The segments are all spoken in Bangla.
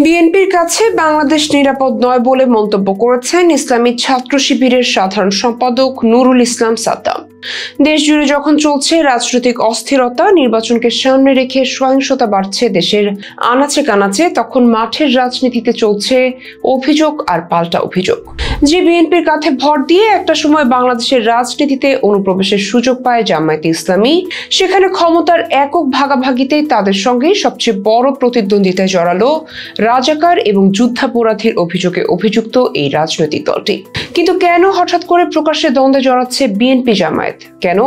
বিএনপির কাছে বাংলাদেশ নিরাপদ নয় বলে মন্তব্য করেছেন ইসলামী ছাত্র শিবিরের সাধারণ সম্পাদক নুরুল ইসলাম সাদ্দাম। দেশ জুড়ে যখন চলছে রাজনৈতিক অস্থিরতা, নির্বাচনকে সামনে রেখে সহিংসতা বাড়ছে দেশের আনাচে কানাচে, তখন মাঠের রাজনীতিতে চলছে অভিযোগ আর পাল্টা অভিযোগ। যে বিএনপির কাঁধে ভর দিয়ে একটা সময় বাংলাদেশের রাজনীতিতে অনুপ্রবেশের সুযোগ পায় জামায়াতে ইসলামী, সেখানে ক্ষমতার একক ভাগাভাগিতেই তাদের সঙ্গেই সবচেয়ে বড় প্রতিদ্বন্দ্বিতায় জড়ালো রাজাকার এবং যুদ্ধাপরাধীর অভিযোগে অভিযুক্ত এই রাজনৈতিক দলটি। কিন্তু কেন হঠাৎ করে প্রকাশ্যে দ্বন্দ্বে জড়াচ্ছে বিএনপি জামায়াত? কেন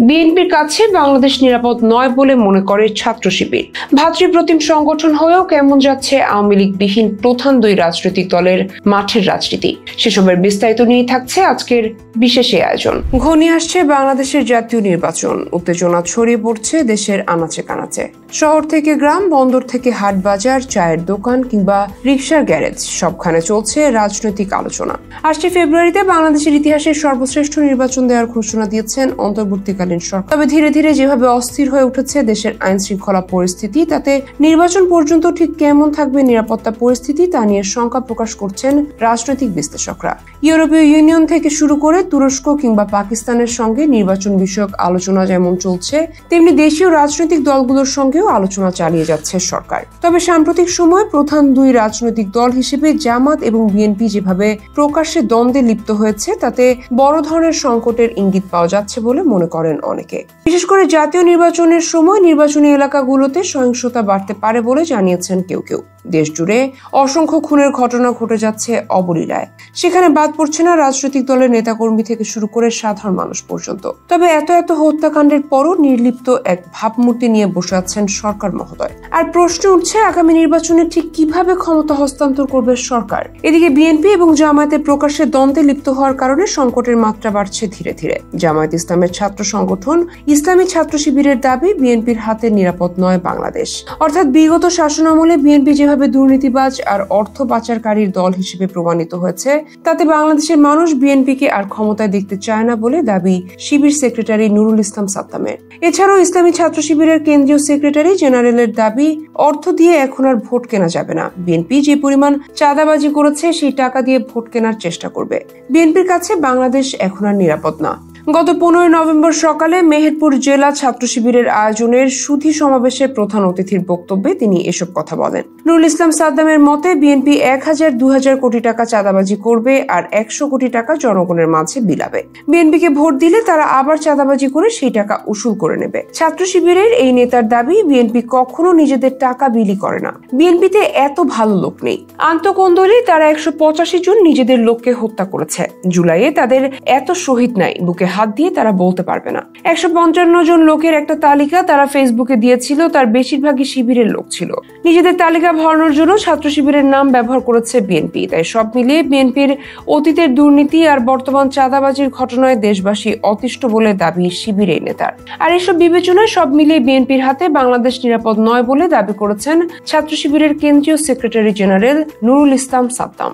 বিএনপির কাছে বাংলাদেশ নিরাপদ নয় বলে মনে করে ছাত্র শিবির? ভাতৃপ্রতিম সংগঠন হয়েও কেমন যাচ্ছে আওয়ামী লীগ বিহীন প্রধান দুই রাজনৈতিক দলের মাঠের রাজনীতি? সেসবের বিস্তারিত নিয়ে থাকছে আজকের বিশেষ আয়োজন। ঘনিয়ে আসছে বাংলাদেশের জাতীয় নির্বাচন, উত্তেজনা ছড়িয়ে পড়ছে দেশের আনাচে কানাচে। শহর থেকে গ্রাম, বন্দর থেকে হাট বাজার, চায়ের দোকান কিংবা রিকশার গ্যারেজ, সবখানে চলছে রাজনৈতিক আলোচনা। আসছে ফেব্রুয়ারিতে বাংলাদেশের ইতিহাসের সর্বশ্রেষ্ঠ নির্বাচন দেওয়ার ঘোষণা দিয়েছেন অন্তর্বর্তীকালীন সরকার। তবে ধীরে ধীরে যেভাবে অস্থির হয়ে উঠেছে দেশের আইন শৃঙ্খলা পরিস্থিতি, তাতে নির্বাচন পর্যন্ত ঠিক কেমন থাকবে নিরাপত্তা পরিস্থিতি তা নিয়ে শঙ্কা প্রকাশ করছেন রাজনৈতিক বিশ্লেষকরা। ইউরোপীয় ইউনিয়ন থেকে শুরু করে তুরস্ক কিংবা পাকিস্তানের সঙ্গে নির্বাচন বিষয়ক আলোচনা যেমন চলছে, তেমনি দেশীয় রাজনৈতিক দলগুলোর সঙ্গেও আলোচনা চালিয়ে যাচ্ছে সরকার। তবে সাম্প্রতিক সময়ে প্রধান দুই রাজনৈতিক দল হিসেবে জামাত এবং বিএনপি যেভাবে প্রকাশ্যে দ্বন্দ্বে লিপ্ত হয়েছে, তাতে বড় ধরনের সংকটের ইঙ্গিত পাওয়া যাচ্ছে বলে মনে করেন অনেকে। বিশেষ করে জাতীয় নির্বাচনের সময় নির্বাচনী এলাকাগুলোতে সহিংসতা বাড়তে পারে বলে জানিয়েছেন কেউ কেউ। দেশ জুড়ে অসংখ্য খুনের ঘটনা ঘটে যাচ্ছে অবলীলায়, সেখানে বাদ পড়ছে না রাজনৈতিক দলের নেতাকর্মী থেকে শুরু করে সাধারণ মানুষ পর্যন্ত। তবে এত হত্যাকাণ্ডের পরও নির্লিপ্ত এক ভাবমূর্তি নিয়ে বসে আছেন সরকার মহোদয়। আর প্রশ্ন উঠছে, আগামী নির্বাচনে ঠিক কিভাবে ক্ষমতা হস্তান্তর করবে সরকার? এদিকে বিএনপি এবং জামায়াতের প্রকাশ্যে দ্বন্দ্বে লিপ্ত হওয়ার কারণে সংকটের মাত্রা বাড়ছে ধীরে ধীরে। জামায়াত ইসলামের ছাত্র সংগঠন ইসলামী ছাত্র শিবিরের দাবি, বিএনপির হাতে নিরাপদ নয় বাংলাদেশ। অর্থাৎ বিগত শাসনামলে বিএনপি যেভাবে দুর্নীতিবাজ আর অর্থ পাচারকারীর দল হিসেবে প্রমাণিত হয়েছে, তাতে বাংলাদেশের মানুষ বিএনপিকে আর ক্ষমতায় দেখতে চায় না বলে দাবি শিবির সেক্রেটারি নুরুল ইসলাম সাদ্দামের। এছাড়াও ইসলামী ছাত্র শিবিরের কেন্দ্রীয় সেক্রেটারি জেনারেলের দাবি, অর্থ দিয়ে এখন আর ভোট কেনা যাবে না। বিএনপি যে পরিমাণ চাঁদাবাজি করেছে সেই টাকা দিয়ে ভোট কেনার চেষ্টা করবে। বিএনপির কাছে বাংলাদেশ এখন আর নিরাপদ না। গত 15 নভেম্বর সকালে মেহেরপুর জেলা ছাত্র শিবিরের আয়োজনের সুধী সমাবেশে প্রধান অতিথির বক্তব্যে তিনি এসব কথা বলেন। নুরুল ইসলাম সাদ্দামের মতে, বিএনপি 1000-2000 কোটি টাকা চাঁদাবাজি করবে আর 100 কোটি টাকা জনগণের মাঝে বিলাবে। বিএনপিকে ভোট দিলে তারা আবার চাঁদাবাজি করে সেই টাকা উসুল করে নেবে। ছাত্র শিবিরের এই নেতার দাবি, বিএনপি কখনো নিজেদের টাকা বিলি করে না। বিএনপিতে এত ভালো লোক নেই। আন্তঃকন্দলে তারা 185 জন নিজেদের লোককে হত্যা করেছে। জুলাইয়ে তাদের এত শহীদ নাই, বুকে হাত দিয়ে তারা বলতে পারবে না। 155 জন লোকের একটা তালিকা তারা ফেসবুকে দিয়েছিল, তার বেশিরভাগই শিবিরের লোক ছিল। নিজেদের তালিকা ভরানোর জন্য ছাত্র শিবিরের নাম ব্যবহার করেছে বিএনপি। তাই সব মিলিয়ে বিএনপির অতীতের দুর্নীতি আর বর্তমান চাঁদাবাজির ঘটনায় দেশবাসী অতিষ্ঠ বলে দাবি শিবিরের নেতার। আর এসব বিবেচনায় সব মিলিয়ে বিএনপির হাতে বাংলাদেশ নিরাপদ নয় বলে দাবি করেছেন ছাত্র শিবিরের কেন্দ্রীয় সেক্রেটারি জেনারেল নুরুল ইসলাম সাদ্দাম।